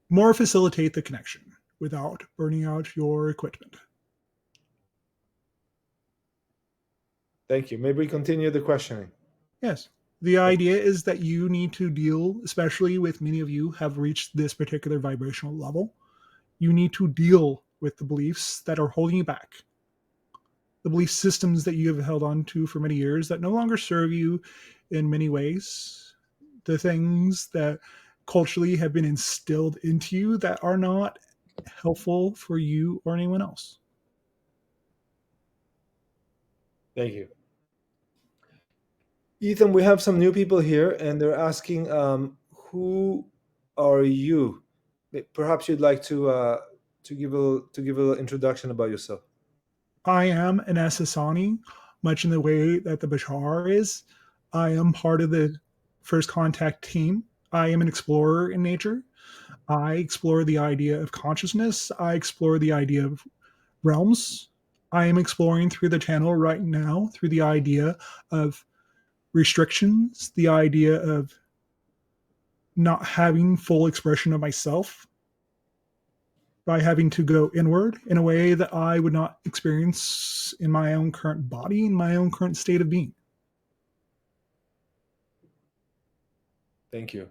more facilitate the connection without burning out your equipment. Thank you. Maybe we continue the questioning. Yes. The idea is that you need to deal, especially with many of you have reached this particular vibrational level, you need to deal with the beliefs that are holding you back. The belief systems that you have held on to for many years that no longer serve you in many ways. The things that culturally have been instilled into you that are not helpful for you or anyone else. Thank you. Ethan, we have some new people here, and they're asking, "Who are you?" Perhaps you'd like to give a little introduction about yourself. I am an Asasani, much in the way that the Bashar is. I am part of the First Contact team. I am an explorer in nature. I explore the idea of consciousness. I explore the idea of realms. I am exploring through the channel right now through the idea of restrictions, the idea of not having full expression of myself by having to go inward in a way that I would not experience in my own current body, in my own current state of being. Thank you.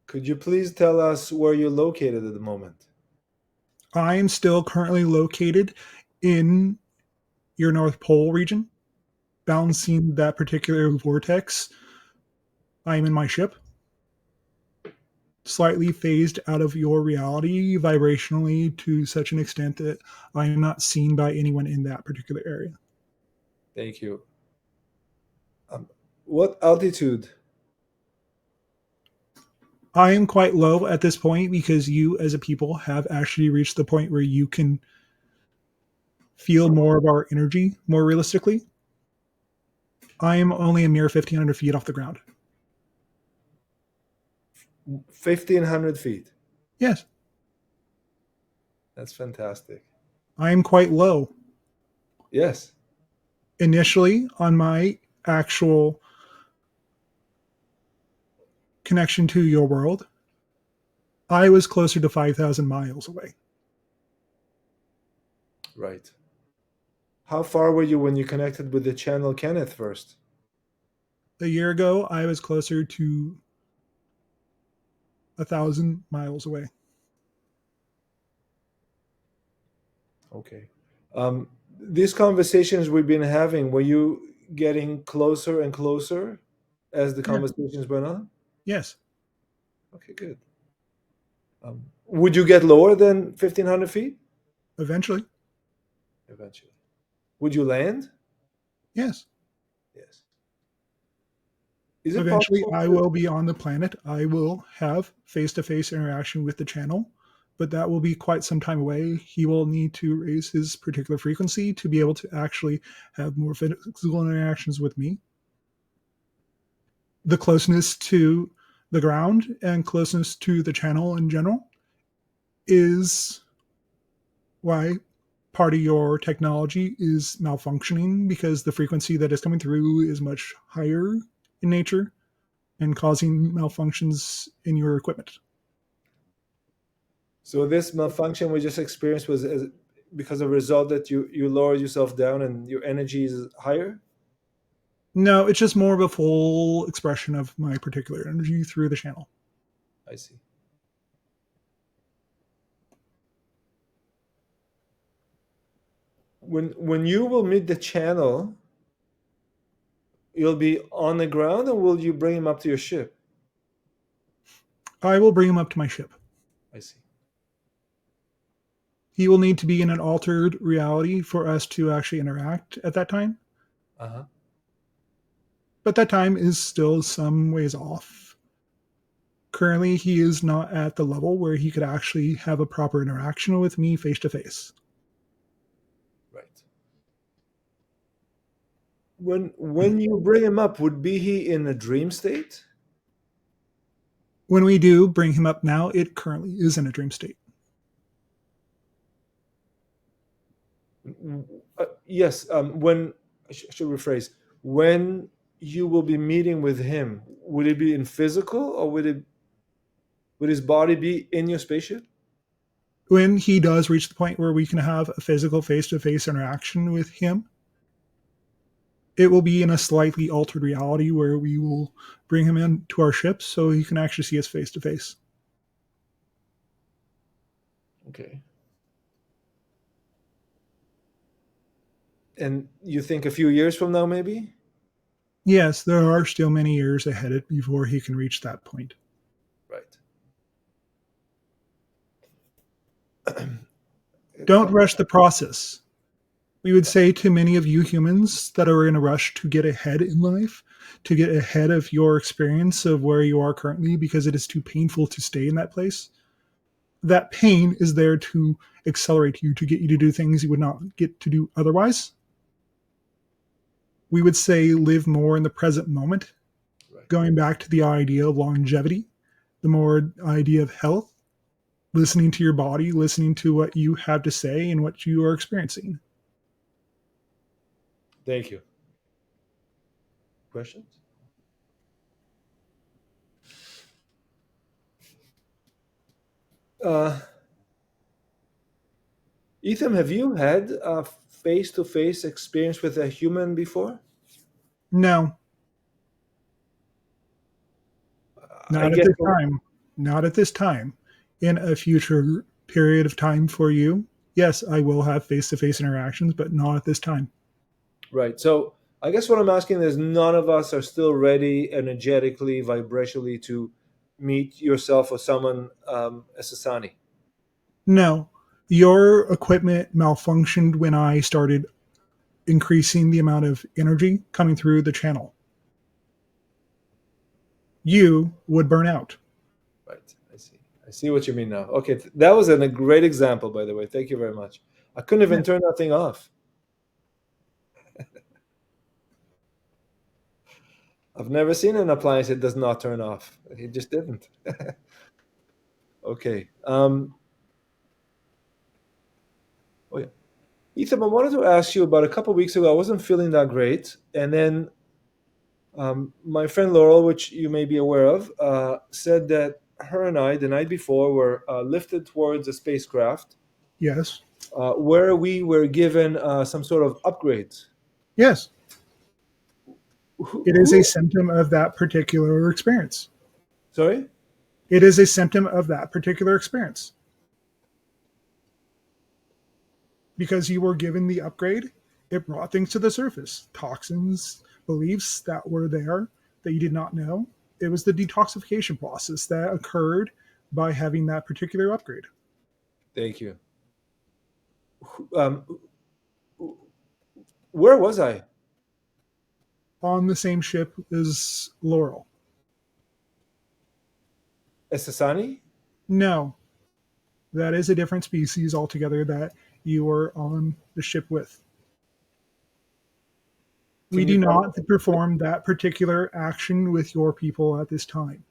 Could you please tell us where you're located at the moment? I am still currently located in your North Pole region, balancing that particular vortex. I am in my ship, slightly phased out of your reality vibrationally to such an extent that I am not seen by anyone in that particular area. Thank you. What altitude? I am quite low at this point because you, as a people, have actually reached the point where you can feel more of our energy more realistically. I am only a mere 1,500 feet off the ground. 1,500 feet. Yes, That's fantastic. I am quite low. Yes. Initially, on my actual connection to your world, I was closer to 5,000 miles away. Right. How far were you when you connected with the channel Kenneth first? A year ago, I was closer to 1,000 miles away. Okay. These conversations we've been having, were you getting closer and closer as the Yeah. conversations went on? Yes, Okay, good. Would you get lower than 1,500 feet? eventually. Eventually. Would you land? Yes. Yes. Is it Eventually, possible I to? will be on the planet. I will have face to face interaction with the channel, but that will be quite some time away. He will need to raise his particular frequency to be able to actually have more physical interactions with me. The closeness to the ground and closeness to the channel in general is why part of your technology is malfunctioning because the frequency that is coming through is much higher in nature and causing malfunctions in your equipment. So this malfunction we just experienced was because of a result that you lowered yourself down and your energy is higher? No, it's just more of a full expression of my particular energy through the channel. I see. When you will meet the channel, you'll be on the ground, or will you bring him up to your ship? I will bring him up to my ship. I see. He will need to be in an altered reality for us to actually interact at that time. Uh-huh. But that time is still some ways off. Currently, he is not at the level where he could actually have a proper interaction with me face to face. Right. When you bring him up, would be he in a dream state? When we do bring him up now, it currently is in a dream state. Yes. When I should rephrase. When you will be meeting with him, would it be in physical, or would his body be in your spaceship? When he does reach the point where we can have a physical face to face interaction with him, it will be in a slightly altered reality where we will bring him into our ship so he can actually see us face to face. Okay. And you think a few years from now, maybe? Yes, there are still many years ahead before he can reach that point. Right. Don't rush the process. We would say to many of you humans that are in a rush to get ahead in life, to get ahead of your experience of where you are currently because it is too painful to stay in that place. That pain is there to accelerate you, to get you to do things you would not get to do otherwise. We would say live more in the present moment, Right. going back to the idea of longevity, the more idea of health, listening to your body, listening to what you have to say and what you are experiencing. Thank you. Questions? Uh, Ethan, have you had a face-to-face experience with a human before? No, I not at guess. this time. Not at this time. In a future period of time for you, yes, I will have face to face interactions, but not at this time. Right. So I guess what I'm asking is, none of us are still ready energetically, vibrationally to meet yourself or someone as a Sani. No, your equipment malfunctioned when I started increasing the amount of energy coming through the channel. You would burn out. Right. I see. I see what you mean now. Okay. That was a great example, by the way. Thank you very much. I couldn't even Yeah. turn that thing off. I've never seen an appliance that does not turn off. It just didn't. Okay. Oh, yeah. Ethan, I wanted to ask you about a couple of weeks ago. I wasn't feeling that great, and then my friend Laurel, which you may be aware of, said that her and I, the night before, were lifted towards a spacecraft Yes. where we were given some sort of upgrades. Yes. Who, It is a who? symptom of that particular experience. Sorry? It is a symptom of that particular experience because you were given the upgrade. It brought things to the surface, toxins, beliefs that were there that you did not know. It was the detoxification process that occurred by having that particular upgrade. Thank you. Um, where was I? On the same ship as Laurel. Esasani? No, that is a different species altogether that you were on the ship with. We Can you do tell not me? perform that particular action with your people at this time.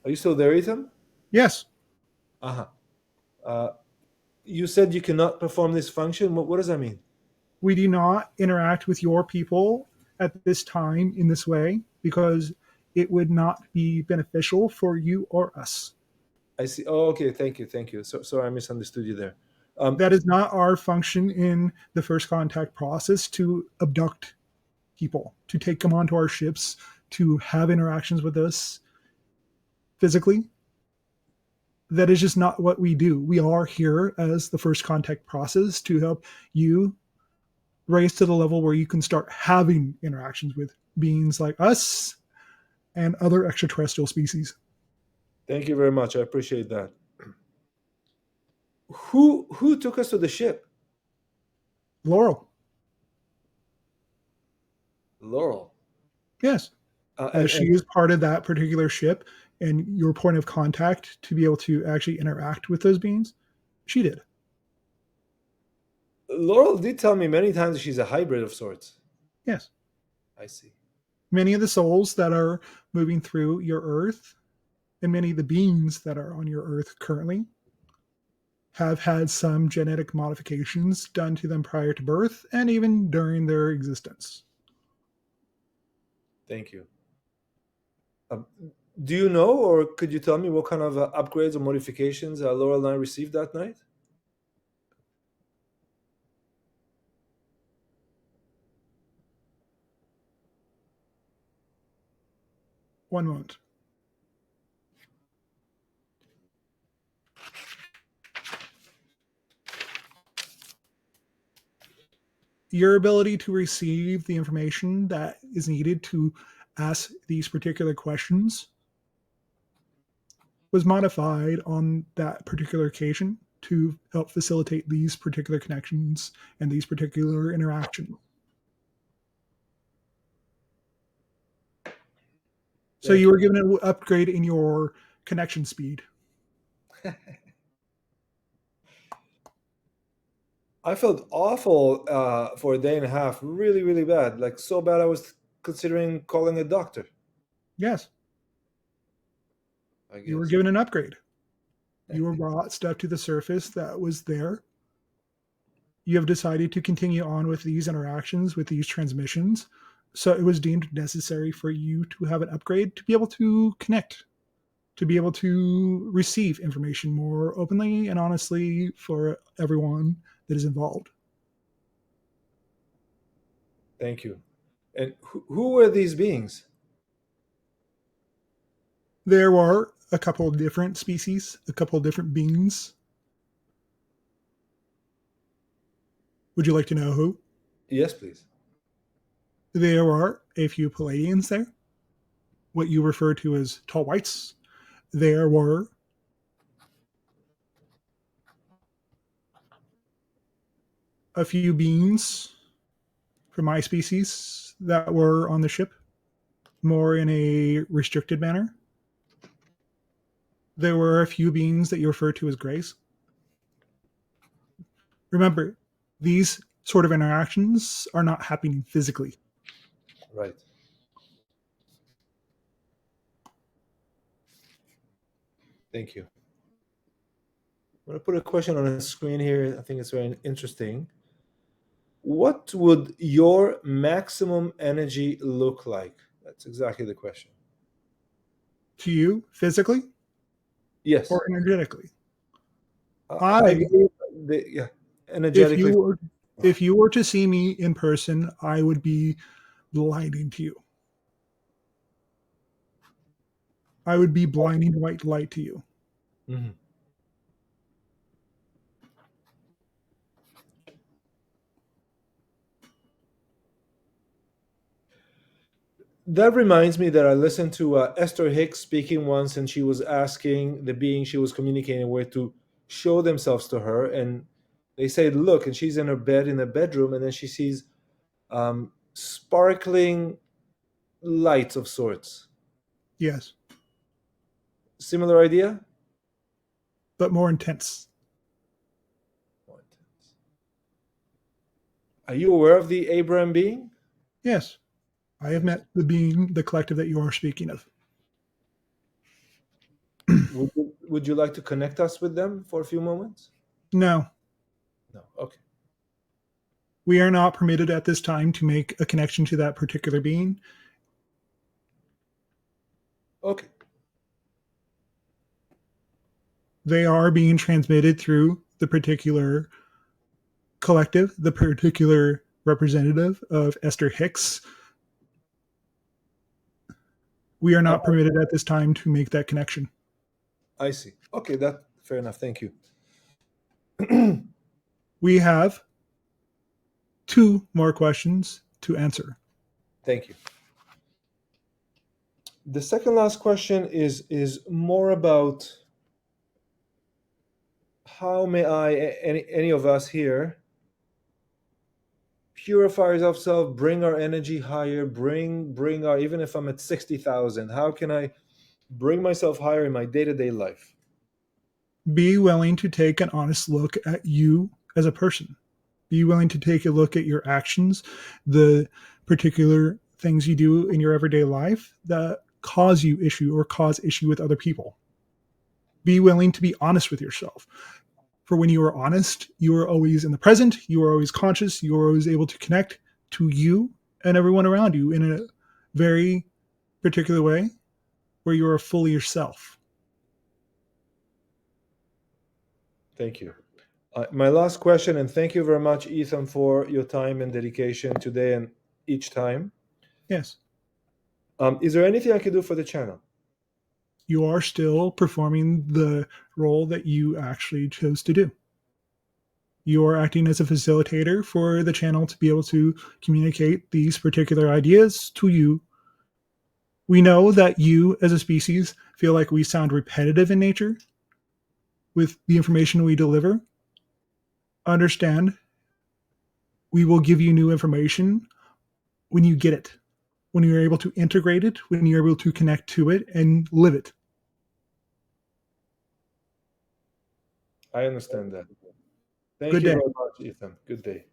Are you still there, Ethan? Yes, Uh-huh. Uh, you said you cannot perform this function. What does that mean? we do not interact with your people at this time in this way because it would not be beneficial for you or us. I see. Oh, okay. Thank you. Thank you. So, sorry, I misunderstood you there. Um, That is not our function in the first contact process to abduct people, to take them onto our ships, to have interactions with us physically. That is just not what we do. We are here as the first contact process to help you raise to the level where you can start having interactions with beings like us and other extraterrestrial species. Thank you very much. I appreciate that. Who took us to the ship? Laurel, Laurel. yes, Uh, as and, she and is part of that particular ship and your point of contact to be able to actually interact with those beings, she did. Laurel did tell me many times that she's a hybrid of sorts. Yes. I see. Many of the souls that are moving through your earth and many of the beings that are on your earth currently have had some genetic modifications done to them prior to birth and even during their existence. Thank you. Um, do you know, or could you tell me what kind of upgrades or modifications Laurel and I received that night? One moment. Your ability to receive the information that is needed to ask these particular questions was modified on that particular occasion to help facilitate these particular connections and these particular interactions. So Thank you were given an upgrade in your connection speed. I felt awful for a day and a half, really, really bad. Like so bad I was considering calling a doctor, Yes, I you were guess. given an upgrade. You were brought stuff to the surface that was there. You have decided to continue on with these interactions, with these transmissions. So it was deemed necessary for you to have an upgrade to be able to connect, to be able to receive information more openly and honestly for everyone that is involved. Thank you. And who were these beings? There were a couple of different species, a couple of different beings. Would you like to know who? Yes, please. There are a few Palladians there, what you refer to as tall whites. There were a few beings from my species that were on the ship, more in a restricted manner. There were a few beings that you refer to as grays. Remember, these sort of interactions are not happening physically. Right. Thank you. I'm going to put a question on the screen here. I think it's very interesting. What would your maximum energy look like? That's exactly the question. To you, physically Yes. or energetically. I I, believe, yeah, if energetically. you were to see me in person, I would be blinding to you. I would be blinding white light to you. Mhm. That reminds me that I listened to Esther Hicks speaking once, and she was asking the being she was communicating with to show themselves to her. And they said, look, and she's in her bed in the bedroom, and then she sees sparkling lights of sorts. Yes, Similar idea? but more intense. Are you aware of the Abraham being? Yes, I have Yes. met the being, the collective that you are speaking of. Would you like to connect us with them for a few moments? No, No. Okay. we are not permitted at this time to make a connection to that particular being. Okay. They are being transmitted through the particular collective, the particular representative of Esther Hicks. We are not permitted at this time to make that connection. I see. Okay, that fair enough. Thank you. We have 2 more questions to answer. Thank you. The second last question is more about how may I, any of us here, purify ourselves, bring our energy higher, bring our, even if I'm at 60,000, how can I bring myself higher in my day-to-day life? Be willing to take an honest look at you as a person. Be willing to take a look at your actions, the particular things you do in your everyday life that cause you issue or cause issue with other people. Be willing to be honest with yourself. For when you are honest, you are always in the present, you are always conscious, you are always able to connect to you and everyone around you in a very particular way where you are fully yourself. Thank you. My last question, and thank you very much, Ethan, for your time and dedication today and each time. Yes, Is there anything I can do for the channel? you are still performing the role that you actually chose to do. You are acting as a facilitator for the channel to be able to communicate these particular ideas to you We know that you, as a species, feel like we sound repetitive in nature with the information we deliver. Understand, we will give you new information when you get it, when you're able to integrate it, when you're able to connect to it and live it. I understand that. Thank Good you day. very much, Ethan. Good day.